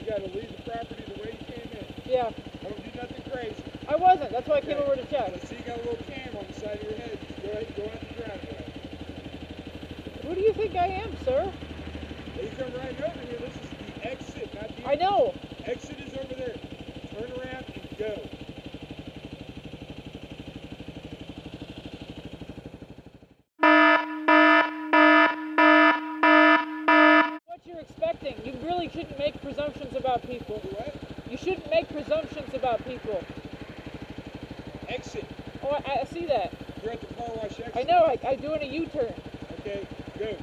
You gotta leave the property the way you came in. Yeah. Don't do nothing crazy. I wasn't. That's why I came over to check. So see, you got a little cam on the side of your head. Just go ahead and go out the driveway. Who do you think I am, sir? You come right over here. This is the exit, not the I know. exit is over there. Turn around and go. What you're expecting. You really shouldn't make presumptions about people. Do what? You shouldn't make presumptions about people. Exit. Oh, I see that. You're at the car wash exit. I know. I do in a U-turn. Okay, go.